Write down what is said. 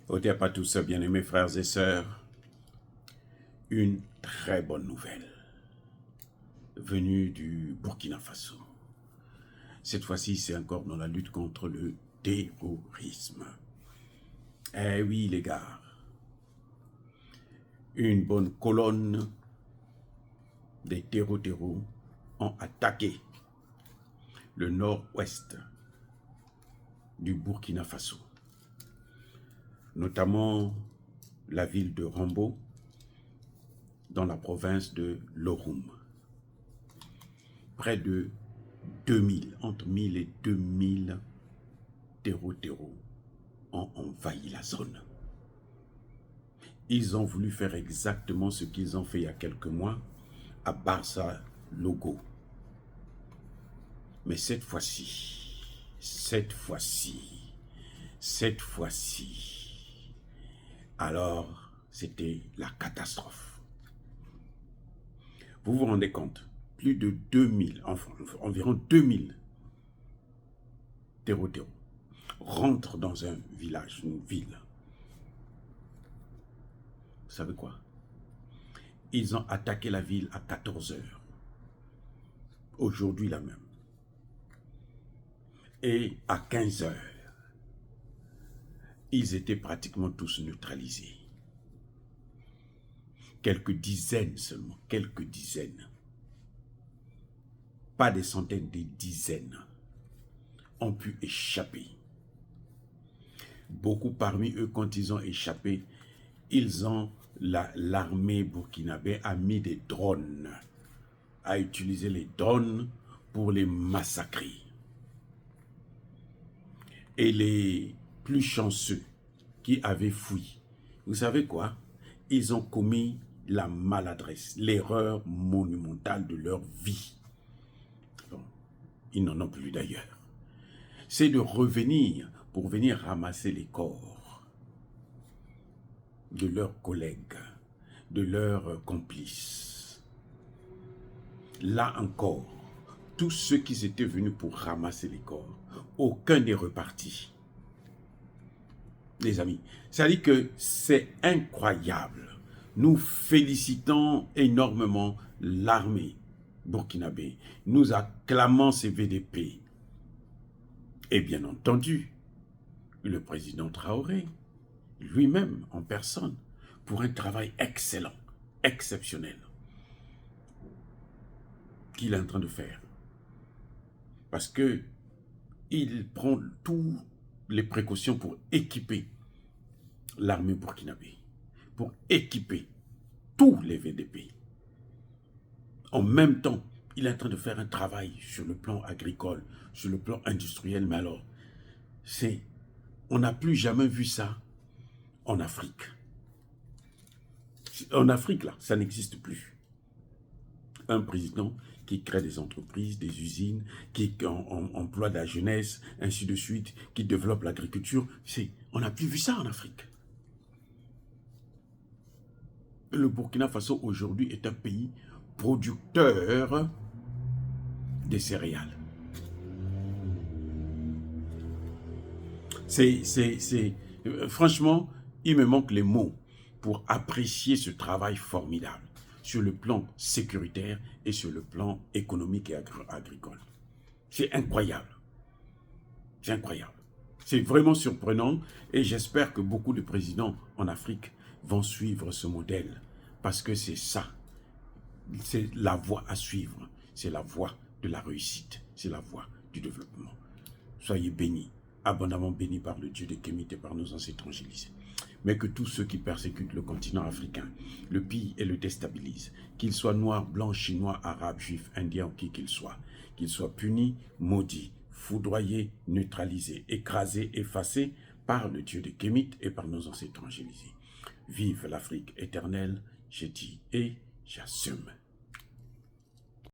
Au départ, pas tous, bien-aimés frères et sœurs, une très bonne nouvelle venue du Burkina Faso. Cette fois-ci, c'est encore dans la lutte contre le terrorisme. Eh oui, les gars, une bonne colonne des terreaux ont attaqué le nord-ouest du Burkina Faso, notamment la ville de Rambo, dans la province de Loroum. Près de 2000, entre 1000 et 2000 terreaux ont envahi la zone. Ils ont voulu faire exactement ce qu'ils ont fait il y a quelques mois à Barça Logo. Mais cette fois-ci, alors c'était la catastrophe. Vous vous rendez compte, plus de 2000, enfin, environ 2000 terreaux rentrent dans un village, une ville. Vous savez quoi? Ils ont attaqué la ville à 14 heures. Aujourd'hui, la même. Et à 15 heures, ils étaient pratiquement tous neutralisés. Quelques dizaines seulement, quelques dizaines. Pas des centaines, des dizaines ont pu échapper. Beaucoup parmi eux, quand ils ont échappé, l'armée burkinabé a mis des drones, a utilisé les drones pour les massacrer. Et les plus chanceux qui avaient fui, vous savez quoi? Ils ont commis la maladresse, l'erreur monumentale de leur vie. Bon, ils n'en ont plus d'ailleurs. C'est de revenir pour venir ramasser les corps de leurs collègues, de leurs complices. Là encore, tous ceux qui étaient venus pour ramasser les corps, aucun n'est reparti. Les amis, ça dit que c'est incroyable. Nous félicitons énormément l'armée burkinabé. Nous acclamons ces VDP. Et bien entendu, le président Traoré, lui-même en personne, pour un travail excellent, exceptionnel, qu'il est en train de faire. Parce que il prend toutes les précautions pour équiper l'armée burkinabé, pour équiper tous les VDP. En même temps, il est en train de faire un travail sur le plan agricole, sur le plan industriel, mais alors, on n'a plus jamais vu ça en Afrique. En Afrique, là, ça n'existe plus. Un président qui crée des entreprises, des usines, qui emploie de la jeunesse, ainsi de suite, qui développe l'agriculture. On n'a plus vu ça en Afrique. Le Burkina Faso aujourd'hui est un pays producteur des céréales. Franchement, il me manque les mots pour apprécier ce travail formidable sur le plan sécuritaire et sur le plan économique et agricole. C'est incroyable. C'est incroyable. C'est vraiment surprenant et j'espère que beaucoup de présidents en Afrique vont suivre ce modèle parce que c'est ça. C'est la voie à suivre. C'est la voie de la réussite. C'est la voie du développement. Soyez bénis, abondamment bénis par le Dieu de Kémit et par nos ancêtres évangélisés. Mais que tous ceux qui persécutent le continent africain, le pillent et le déstabilisent, qu'ils soient noirs, blancs, chinois, arabes, juifs, indiens ou qui qu'ils soient punis, maudits, foudroyés, neutralisés, écrasés, effacés par le Dieu de Kémit et par nos ancêtres évangélisés. Vive l'Afrique éternelle, j'ai dit et j'assume.